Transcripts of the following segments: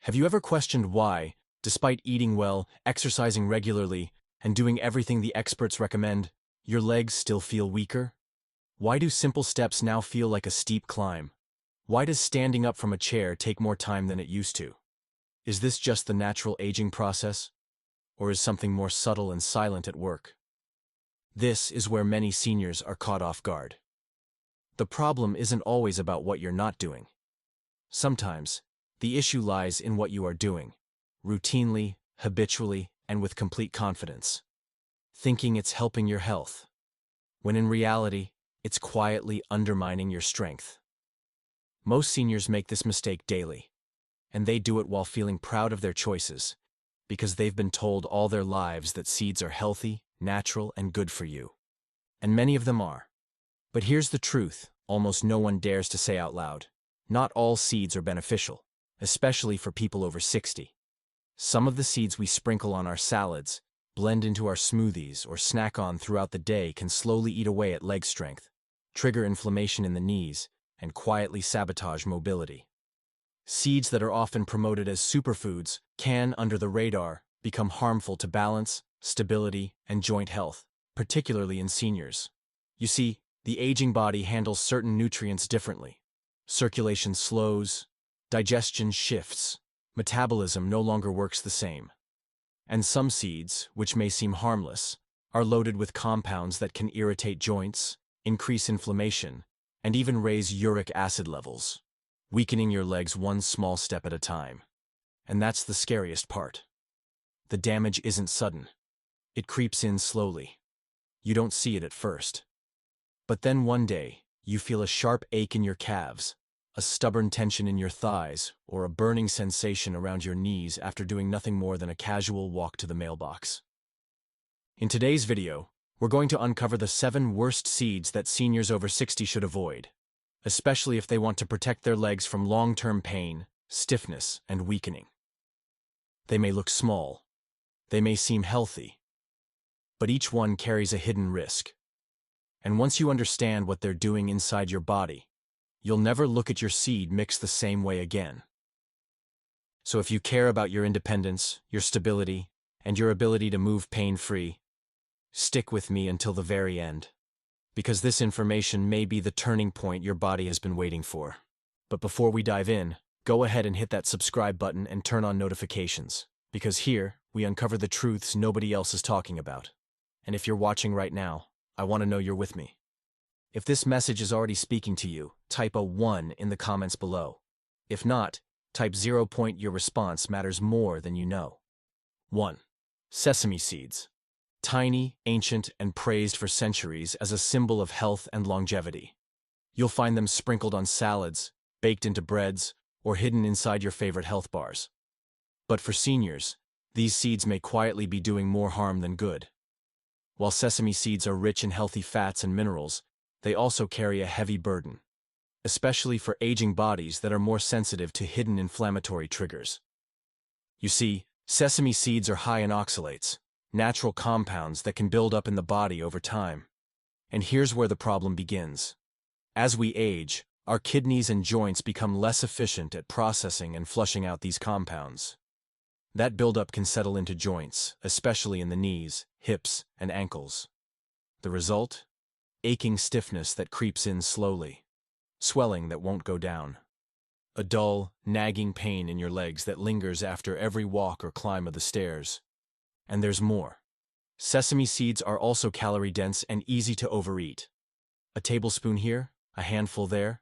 Have you ever questioned why, despite eating well, exercising regularly, and doing everything the experts recommend, your legs still feel weaker? Why do simple steps now feel like a steep climb? Why does standing up from a chair take more time than it used to? Is this just the natural aging process? Or is something more subtle and silent at work? This is where many seniors are caught off guard. The problem isn't always about what you're not doing. Sometimes, the issue lies in what you are doing, routinely, habitually, and with complete confidence, thinking it's helping your health, when in reality, it's quietly undermining your strength. Most seniors make this mistake daily, and they do it while feeling proud of their choices, because they've been told all their lives that seeds are healthy, natural, and good for you. And many of them are. But here's the truth, almost no one dares to say out loud. Not all seeds are beneficial, especially for people over 60. Some of the seeds we sprinkle on our salads, blend into our smoothies, or snack on throughout the day can slowly eat away at leg strength, trigger inflammation in the knees, and quietly sabotage mobility. Seeds that are often promoted as superfoods can, under the radar, become harmful to balance, stability, and joint health, particularly in seniors. You see, the aging body handles certain nutrients differently. Circulation slows, digestion shifts, metabolism no longer works the same. And some seeds, which may seem harmless, are loaded with compounds that can irritate joints, increase inflammation, and even raise uric acid levels, weakening your legs one small step at a time. And that's the scariest part. The damage isn't sudden. It creeps in slowly. You don't see it at first. But then one day, you feel a sharp ache in your calves, a stubborn tension in your thighs, or a burning sensation around your knees after doing nothing more than a casual walk to the mailbox. In today's video, we're going to uncover the 7 worst seeds that seniors over 60 should avoid, especially if they want to protect their legs from long-term pain, stiffness, and weakening. They may look small. They may seem healthy. But each one carries a hidden risk. And once you understand what they're doing inside your body, you'll never look at your seed mix the same way again. So if you care about your independence, your stability, and your ability to move pain-free, stick with me until the very end. Because this information may be the turning point your body has been waiting for. But before we dive in, go ahead and hit that subscribe button and turn on notifications. Because here, we uncover the truths nobody else is talking about. And if you're watching right now, I want to know you're with me. If this message is already speaking to you, type a 1 in the comments below. If not, type 0. Your response matters more than you know. 1. Sesame seeds. Tiny, ancient, and praised for centuries as a symbol of health and longevity. You'll find them sprinkled on salads, baked into breads, or hidden inside your favorite health bars. But for seniors, these seeds may quietly be doing more harm than good. While sesame seeds are rich in healthy fats and minerals, they also carry a heavy burden, especially for aging bodies that are more sensitive to hidden inflammatory triggers. You see, sesame seeds are high in oxalates, natural compounds that can build up in the body over time. And here's where the problem begins. As we age, our kidneys and joints become less efficient at processing and flushing out these compounds. That buildup can settle into joints, especially in the knees, hips, and ankles. The result? Aching stiffness that creeps in slowly. Swelling that won't go down. A dull, nagging pain in your legs that lingers after every walk or climb of the stairs. And there's more. Sesame seeds are also calorie-dense and easy to overeat. A tablespoon here, a handful there.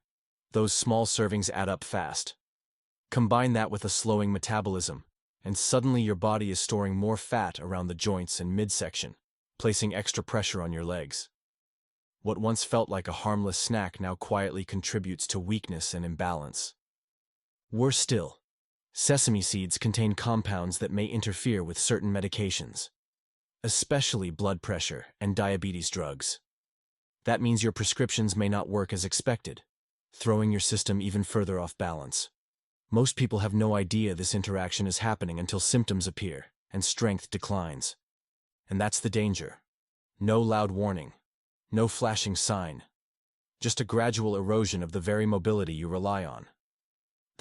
Those small servings add up fast. Combine that with a slowing metabolism, and suddenly your body is storing more fat around the joints and midsection, placing extra pressure on your legs. What once felt like a harmless snack now quietly contributes to weakness and imbalance. Worse still, sesame seeds contain compounds that may interfere with certain medications, especially blood pressure and diabetes drugs. That means your prescriptions may not work as expected, throwing your system even further off balance. Most people have no idea this interaction is happening until symptoms appear and strength declines. And that's the danger. No loud warning. No flashing sign. Just a gradual erosion of the very mobility you rely on.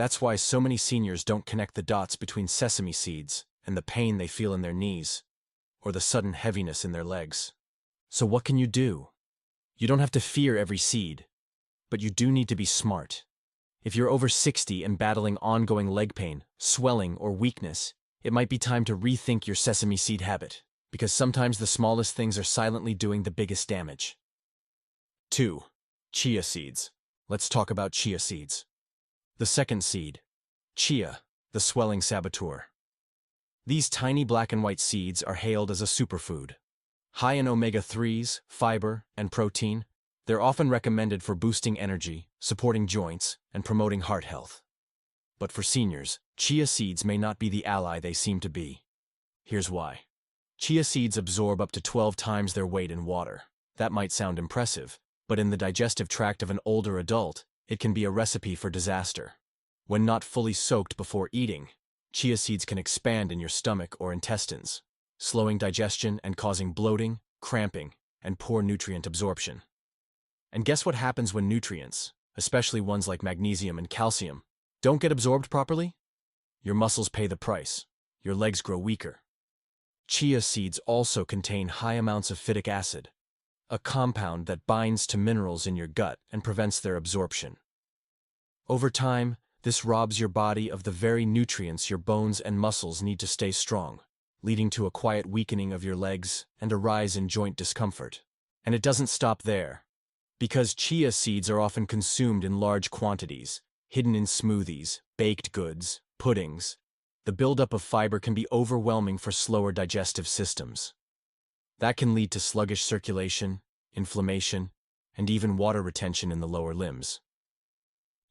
That's why so many seniors don't connect the dots between sesame seeds and the pain they feel in their knees, or the sudden heaviness in their legs. So what can you do? You don't have to fear every seed, but you do need to be smart. If you're over 60 and battling ongoing leg pain, swelling, or weakness, it might be time to rethink your sesame seed habit, because sometimes the smallest things are silently doing the biggest damage. 2. Chia seeds. Let's talk about chia seeds. The second seed, chia, the swelling saboteur. These tiny black and white seeds are hailed as a superfood. High in omega-3s, fiber, and protein, they're often recommended for boosting energy, supporting joints, and promoting heart health. But for seniors, chia seeds may not be the ally they seem to be. Here's why. Chia seeds absorb up to 12 times their weight in water. That might sound impressive, but in the digestive tract of an older adult, it can be a recipe for disaster. When not fully soaked before eating, chia seeds can expand in your stomach or intestines, slowing digestion and causing bloating, cramping, and poor nutrient absorption. And guess what happens when nutrients, especially ones like magnesium and calcium, don't get absorbed properly? Your muscles pay the price. Your legs grow weaker. Chia seeds also contain high amounts of phytic acid, a compound that binds to minerals in your gut and prevents their absorption. Over time, this robs your body of the very nutrients your bones and muscles need to stay strong, leading to a quiet weakening of your legs and a rise in joint discomfort. And it doesn't stop there. Because chia seeds are often consumed in large quantities, hidden in smoothies, baked goods, puddings, the buildup of fiber can be overwhelming for slower digestive systems. That can lead to sluggish circulation, inflammation, and even water retention in the lower limbs.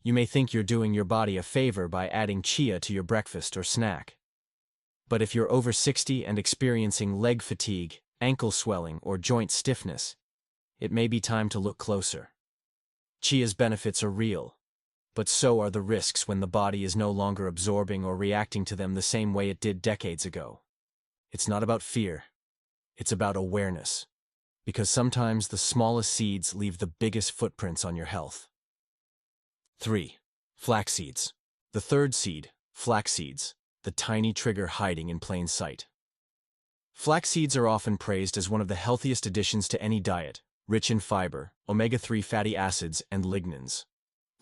You may think you're doing your body a favor by adding chia to your breakfast or snack. But if you're over 60 and experiencing leg fatigue, ankle swelling, or joint stiffness, it may be time to look closer. Chia's benefits are real, but so are the risks when the body is no longer absorbing or reacting to them the same way it did decades ago. It's not about fear, it's about awareness, because sometimes the smallest seeds leave the biggest footprints on your health. 3. Flax seeds. The third seed, flax seeds, the tiny trigger hiding in plain sight. Flax seeds are often praised as one of the healthiest additions to any diet, rich in fiber, omega-3 fatty acids, and lignans.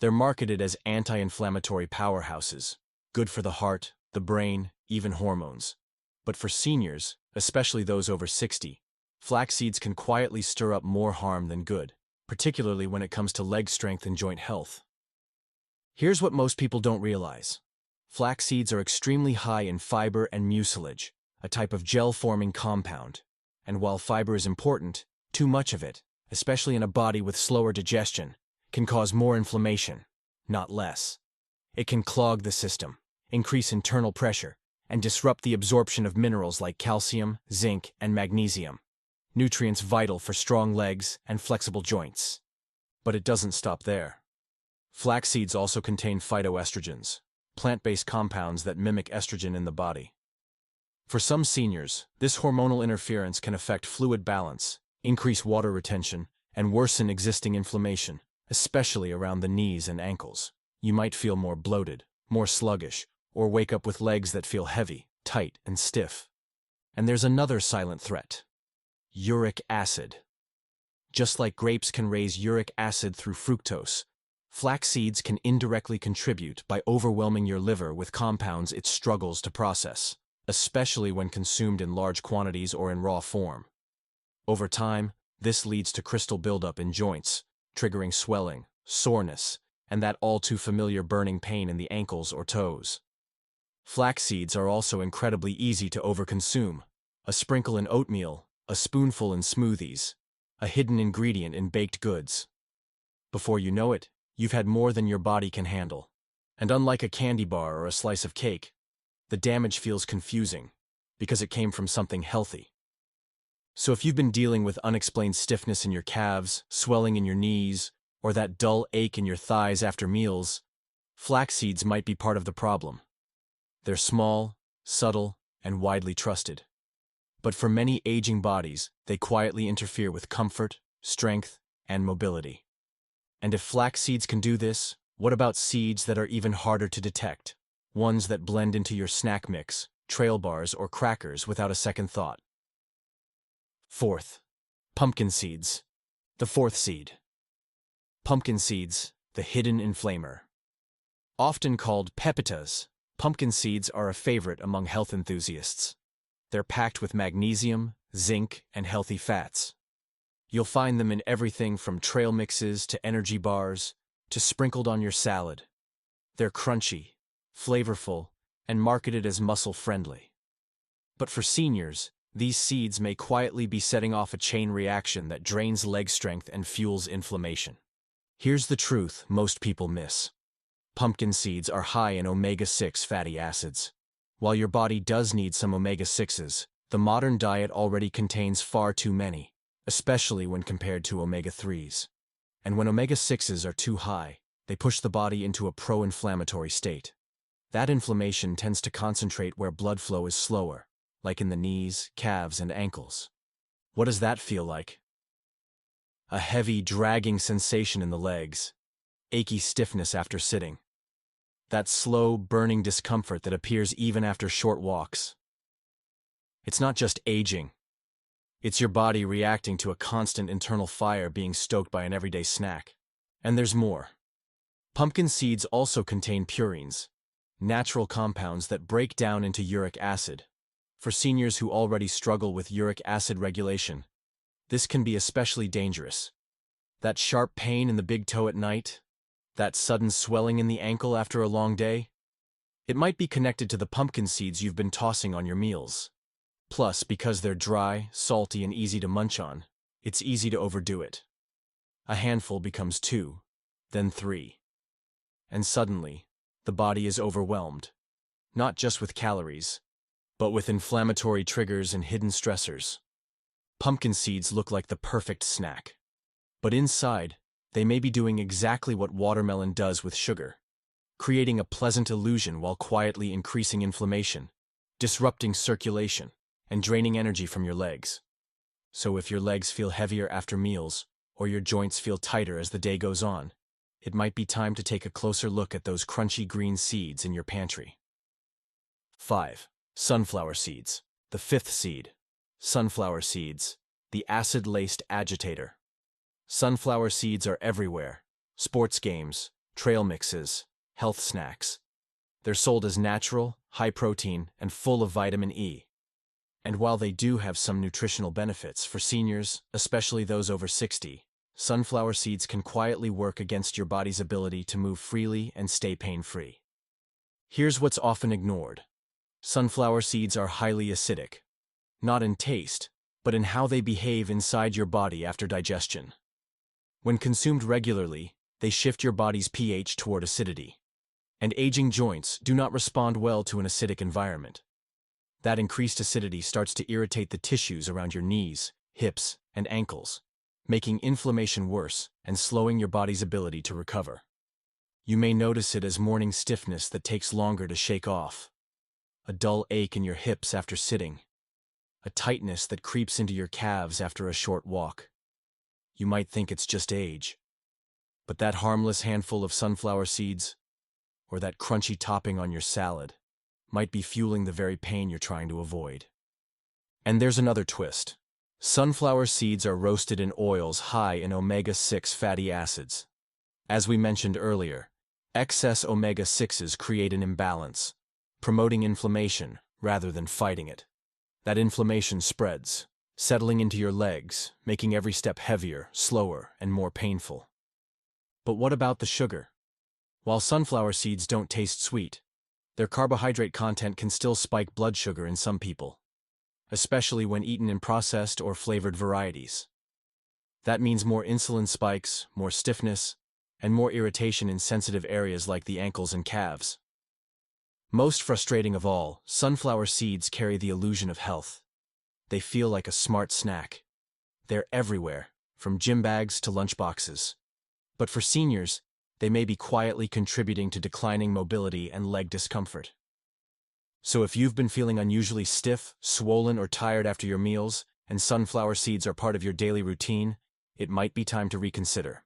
They're marketed as anti-inflammatory powerhouses, good for the heart, the brain, even hormones. But for seniors, especially those over 60, flax seeds can quietly stir up more harm than good, particularly when it comes to leg strength and joint health. Here's what most people don't realize. Flax seeds are extremely high in fiber and mucilage, a type of gel-forming compound. And while fiber is important, too much of it, especially in a body with slower digestion, can cause more inflammation, not less. It can clog the system, increase internal pressure, and disrupt the absorption of minerals like calcium, zinc, and magnesium, nutrients vital for strong legs and flexible joints. But it doesn't stop there. Flax seeds also contain phytoestrogens, plant-based compounds that mimic estrogen in the body. For some seniors, this hormonal interference can affect fluid balance, increase water retention, and worsen existing inflammation, especially around the knees and ankles. You might feel more bloated, more sluggish, or wake up with legs that feel heavy, tight, and stiff. And there's another silent threat: uric acid. Just like grapes can raise uric acid through fructose, flax seeds can indirectly contribute by overwhelming your liver with compounds it struggles to process, especially when consumed in large quantities or in raw form. Over time, this leads to crystal buildup in joints, triggering swelling, soreness, and that all-too-familiar burning pain in the ankles or toes. Flax seeds are also incredibly easy to overconsume. A sprinkle in oatmeal, a spoonful in smoothies, a hidden ingredient in baked goods. Before you know it, you've had more than your body can handle. And unlike a candy bar or a slice of cake, the damage feels confusing, because it came from something healthy. So if you've been dealing with unexplained stiffness in your calves, swelling in your knees, or that dull ache in your thighs after meals, flax seeds might be part of the problem. They're small, subtle, and widely trusted. But for many aging bodies, they quietly interfere with comfort, strength, and mobility. And if flax seeds can do this, What about seeds that are even harder to detect? Ones that blend into your snack mix, trail bars, or crackers without a second thought. Fourth, pumpkin seeds. The fourth seed. Pumpkin seeds, the hidden inflamer. Often called pepitas, pumpkin seeds are a favorite among health enthusiasts. They're packed with magnesium, zinc, and healthy fats. You'll find them in everything from trail mixes to energy bars to sprinkled on your salad. They're crunchy, flavorful, and marketed as muscle-friendly. But for seniors, these seeds may quietly be setting off a chain reaction that drains leg strength and fuels inflammation. Here's the truth most people miss. Pumpkin seeds are high in omega-6 fatty acids. While your body does need some omega-6s, the modern diet already contains far too many, especially when compared to omega-3s. And when omega-6s are too high, they push the body into a pro-inflammatory state. That inflammation tends to concentrate where blood flow is slower, like in the knees, calves, and ankles. What does that feel like? A heavy, dragging sensation in the legs, achy stiffness after sitting. That slow, burning discomfort that appears even after short walks. It's not just aging. It's your body reacting to a constant internal fire being stoked by an everyday snack. And there's more. Pumpkin seeds also contain purines, natural compounds that break down into uric acid. For seniors who already struggle with uric acid regulation, this can be especially dangerous. That sharp pain in the big toe at night, that sudden swelling in the ankle after a long day, it might be connected to the pumpkin seeds you've been tossing on your meals. Plus, because they're dry, salty, and easy to munch on, it's easy to overdo it. A handful becomes 2, then 3. And suddenly, the body is overwhelmed, not just with calories, but with inflammatory triggers and hidden stressors. Pumpkin seeds look like the perfect snack. But inside, they may be doing exactly what watermelon does with sugar, creating a pleasant illusion while quietly increasing inflammation, disrupting circulation, and draining energy from your legs. So if your legs feel heavier after meals, or your joints feel tighter as the day goes on, it might be time to take a closer look at those crunchy green seeds in your pantry. 5. Sunflower seeds. The fifth seed. Sunflower seeds, the acid-laced agitator. Sunflower seeds are everywhere. Sports games, trail mixes, health snacks. They're sold as natural, high protein, and full of vitamin E. And while they do have some nutritional benefits for seniors, especially those over 60, sunflower seeds can quietly work against your body's ability to move freely and stay pain-free. Here's what's often ignored. Sunflower seeds are highly acidic, not in taste, but in how they behave inside your body after digestion. When consumed regularly, they shift your body's pH toward acidity. And aging joints do not respond well to an acidic environment. That increased acidity starts to irritate the tissues around your knees, hips, and ankles, making inflammation worse and slowing your body's ability to recover. You may notice it as morning stiffness that takes longer to shake off, a dull ache in your hips after sitting, a tightness that creeps into your calves after a short walk. You might think it's just age, but that harmless handful of sunflower seeds, or that crunchy topping on your salad, might be fueling the very pain you're trying to avoid. And there's another twist. Sunflower seeds are roasted in oils high in omega-6 fatty acids. As we mentioned earlier, excess omega-6s create an imbalance, promoting inflammation rather than fighting it. That inflammation spreads, settling into your legs, making every step heavier, slower, and more painful. But what about the sugar? While sunflower seeds don't taste sweet, their carbohydrate content can still spike blood sugar in some people, especially when eaten in processed or flavored varieties. That means more insulin spikes, more stiffness, and more irritation in sensitive areas like the ankles and calves. Most frustrating of all, sunflower seeds carry the illusion of health. They feel like a smart snack. They're everywhere, from gym bags to lunchboxes. But for seniors, they may be quietly contributing to declining mobility and leg discomfort. So if you've been feeling unusually stiff, swollen, or tired after your meals, and sunflower seeds are part of your daily routine, it might be time to reconsider.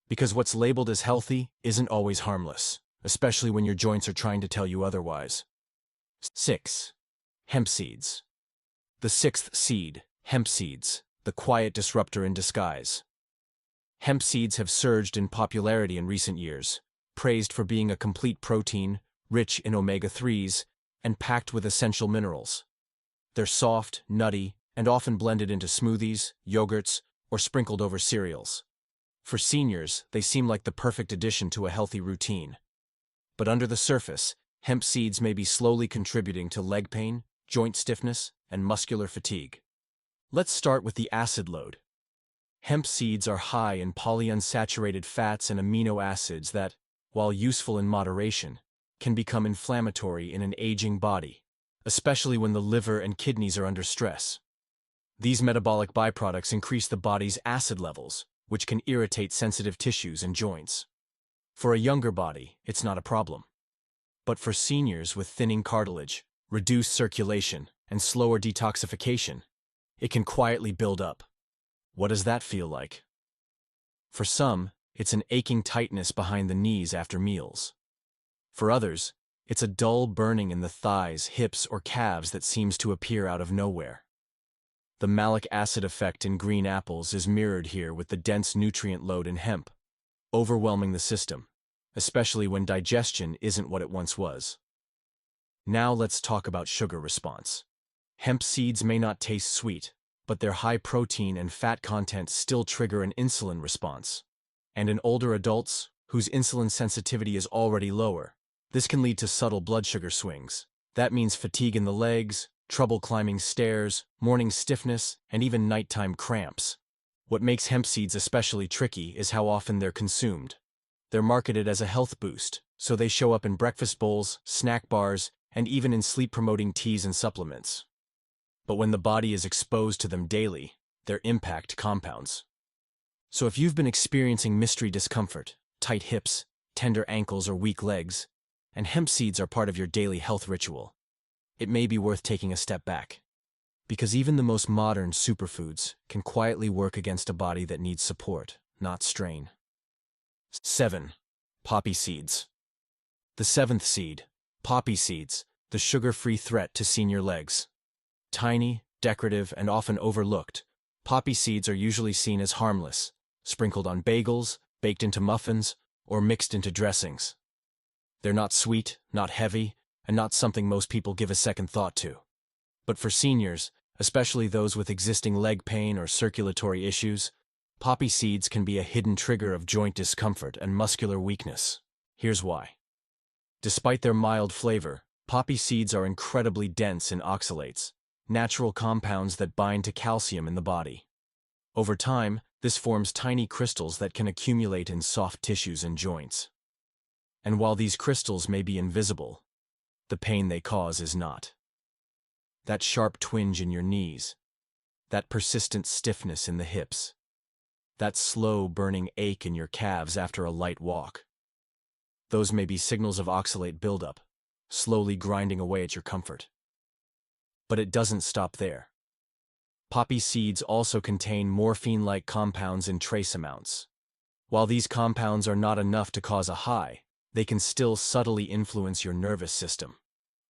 Because what's labeled as healthy isn't always harmless, especially when your joints are trying to tell you otherwise. 6. Hemp seeds. The sixth seed, hemp seeds, the quiet disruptor in disguise. Hemp seeds have surged in popularity in recent years, praised for being a complete protein, rich in omega-3s, and packed with essential minerals. They're soft, nutty, and often blended into smoothies, yogurts, or sprinkled over cereals. For seniors, they seem like the perfect addition to a healthy routine. But under the surface, hemp seeds may be slowly contributing to leg pain, joint stiffness, and muscular fatigue. Let's start with the acid load. Hemp seeds are high in polyunsaturated fats and amino acids that, while useful in moderation, can become inflammatory in an aging body, especially when the liver and kidneys are under stress. These metabolic byproducts increase the body's acid levels, which can irritate sensitive tissues and joints. For a younger body, it's not a problem. But for seniors with thinning cartilage, reduced circulation, and slower detoxification, it can quietly build up. What does that feel like? For some, it's an aching tightness behind the knees after meals. For others, it's a dull burning in the thighs, hips, or calves that seems to appear out of nowhere. The malic acid effect in green apples is mirrored here with the dense nutrient load in hemp, overwhelming the system, especially when digestion isn't what it once was. Now let's talk about sugar response. Hemp seeds may not taste sweet, but their high protein and fat content still trigger an insulin response. And in older adults, whose insulin sensitivity is already lower, this can lead to subtle blood sugar swings. That means fatigue in the legs, trouble climbing stairs, morning stiffness, and even nighttime cramps. What makes hemp seeds especially tricky is how often they're consumed. They're marketed as a health boost, so they show up in breakfast bowls, snack bars, and even in sleep-promoting teas and supplements. But when the body is exposed to them daily, their impact compounds. So if you've been experiencing mystery discomfort, tight hips, tender ankles, or weak legs, and hemp seeds are part of your daily health ritual, it may be worth taking a step back. Because even the most modern superfoods can quietly work against a body that needs support, not strain. 7. Poppy seeds. The seventh seed, poppy seeds, the sugar-free threat to senior legs. Tiny, decorative, and often overlooked, poppy seeds are usually seen as harmless, sprinkled on bagels, baked into muffins, or mixed into dressings. They're not sweet, not heavy, and not something most people give a second thought to. But for seniors, especially those with existing leg pain or circulatory issues, poppy seeds can be a hidden trigger of joint discomfort and muscular weakness. Here's why. Despite their mild flavor, poppy seeds are incredibly dense in oxalates, natural compounds that bind to calcium in the body. Over time, this forms tiny crystals that can accumulate in soft tissues and joints. And while these crystals may be invisible, the pain they cause is not. That sharp twinge in your knees, that persistent stiffness in the hips, that slow burning ache in your calves after a light walk. Those may be signals of oxalate buildup, slowly grinding away at your comfort. But it doesn't stop there. Poppy seeds also contain morphine-like compounds in trace amounts. While these compounds are not enough to cause a high, they can still subtly influence your nervous system.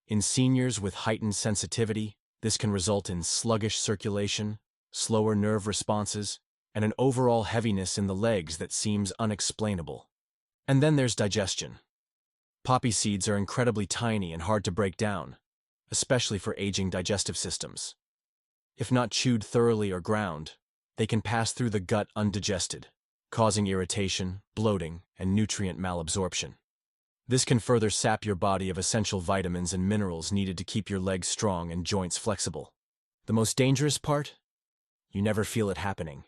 In seniors with heightened sensitivity, this can result in sluggish circulation, slower nerve responses, and an overall heaviness in the legs that seems unexplainable. And then there's digestion. Poppy seeds are incredibly tiny and hard to break down, especially for aging digestive systems. If not chewed thoroughly or ground, they can pass through the gut undigested, causing irritation, bloating, and nutrient malabsorption. This can further sap your body of essential vitamins and minerals needed to keep your legs strong and joints flexible. The most dangerous part? You never feel it happening.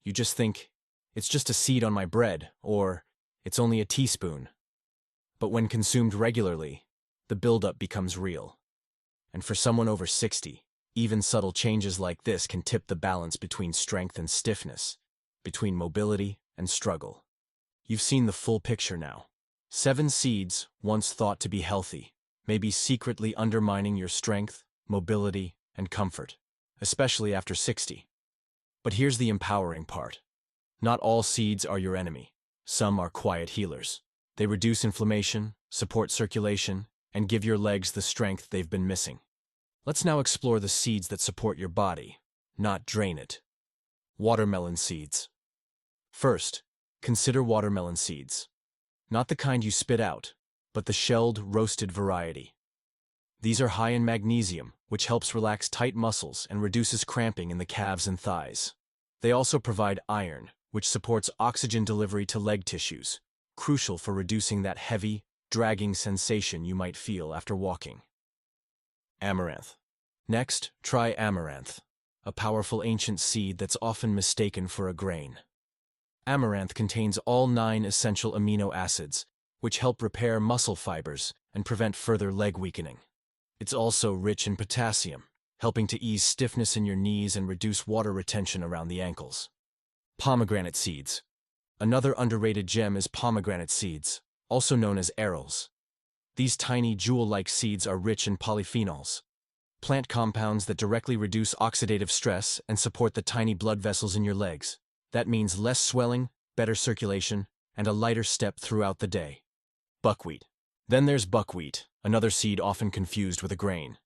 You just think, it's just a seed on my bread, or it's only a teaspoon. But when consumed regularly, the buildup becomes real. And for someone over 60, even subtle changes like this can tip the balance between strength and stiffness, between mobility and struggle. You've seen the full picture now. 7 seeds, once thought to be healthy, may be secretly undermining your strength, mobility, and comfort, especially after 60. But here's the empowering part. Not all seeds are your enemy. Some are quiet healers. They reduce inflammation, support circulation, and give your legs the strength they've been missing. Let's now explore the seeds that support your body, not drain it. Watermelon seeds. First, consider watermelon seeds. Not the kind you spit out, but the shelled, roasted variety. These are high in magnesium, which helps relax tight muscles and reduces cramping in the calves and thighs. They also provide iron, which supports oxygen delivery to leg tissues, crucial for reducing that heavy, dragging sensation you might feel after walking. Amaranth. Next, try amaranth, a powerful ancient seed that's often mistaken for a grain. Amaranth contains all 9 essential amino acids, which help repair muscle fibers and prevent further leg weakening. It's also rich in potassium, helping to ease stiffness in your knees and reduce water retention around the ankles. Pomegranate seeds. Another underrated gem is pomegranate seeds, also known as arils. These tiny jewel-like seeds are rich in polyphenols, plant compounds that directly reduce oxidative stress and support the tiny blood vessels in your legs. That means less swelling, better circulation, and a lighter step throughout the day. Buckwheat. Then there's buckwheat, another seed often confused with a grain.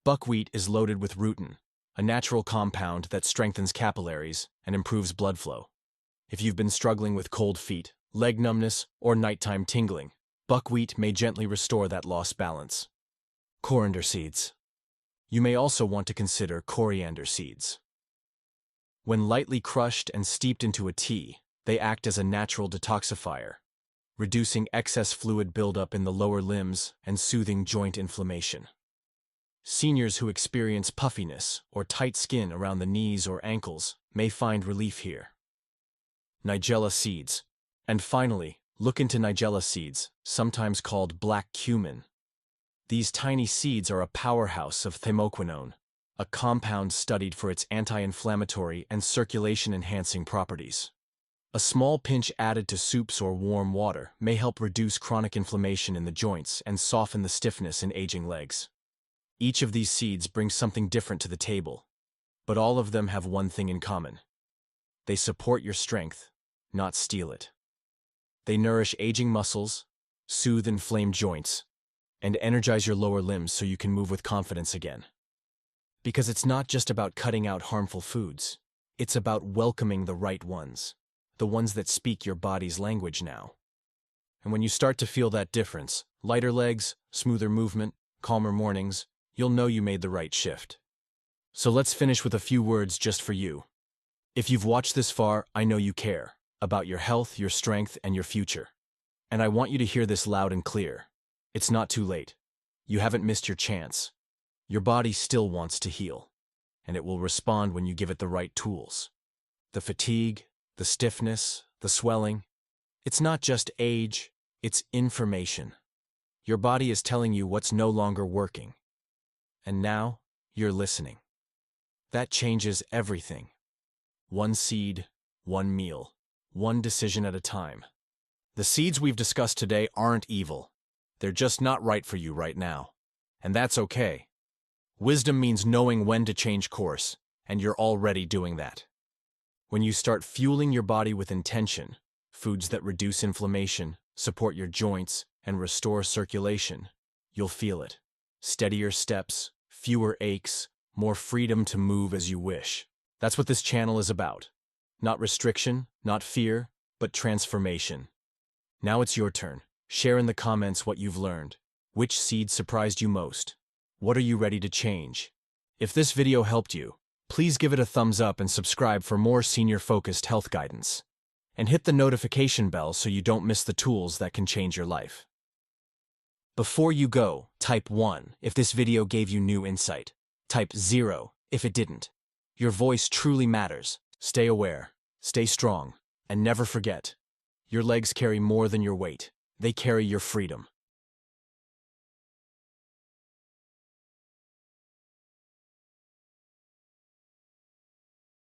Buckwheat is loaded with rutin, a natural compound that strengthens capillaries and improves blood flow. If you've been struggling with cold feet, leg numbness, or nighttime tingling, buckwheat may gently restore that lost balance. Coriander seeds. You may also want to consider coriander seeds. When lightly crushed and steeped into a tea, they act as a natural detoxifier, reducing excess fluid buildup in the lower limbs and soothing joint inflammation. Seniors who experience puffiness or tight skin around the knees or ankles may find relief here. Nigella seeds. And finally, look into nigella seeds, sometimes called black cumin. These tiny seeds are a powerhouse of thymoquinone, a compound studied for its anti-inflammatory and circulation-enhancing properties. A small pinch added to soups or warm water may help reduce chronic inflammation in the joints and soften the stiffness in aging legs. Each of these seeds brings something different to the table, but all of them have one thing in common. They support your strength, not steal it. They nourish aging muscles, soothe inflamed joints, and energize your lower limbs so you can move with confidence again. Because it's not just about cutting out harmful foods, it's about welcoming the right ones, the ones that speak your body's language now. And when you start to feel that difference, lighter legs, smoother movement, calmer mornings, you'll know you made the right shift. So let's finish with a few words just for you. If you've watched this far, I know you care about your health, your strength, and your future. And I want you to hear this loud and clear. It's not too late. You haven't missed your chance. Your body still wants to heal, and it will respond when you give it the right tools. The fatigue, the stiffness, the swelling, it's not just age, it's information. Your body is telling you what's no longer working. And now, you're listening. That changes everything. One seed, one meal, one decision at a time. The seeds we've discussed today aren't evil. They're just not right for you right now. And that's okay. Wisdom means knowing when to change course, and you're already doing that. When you start fueling your body with intention, foods that reduce inflammation, support your joints, and restore circulation, you'll feel it. Steadier steps, fewer aches, more freedom to move as you wish. That's what this channel is about. Not restriction, not fear, but transformation. Now it's your turn. Share in the comments what you've learned. Which seed surprised you most? What are you ready to change? If this video helped you, please give it a thumbs up and subscribe for more senior-focused health guidance. And hit the notification bell so you don't miss the tools that can change your life. Before you go, type 1 if this video gave you new insight. Type 0 if it didn't. Your voice truly matters. Stay aware, stay strong, and never forget, your legs carry more than your weight. They carry your freedom.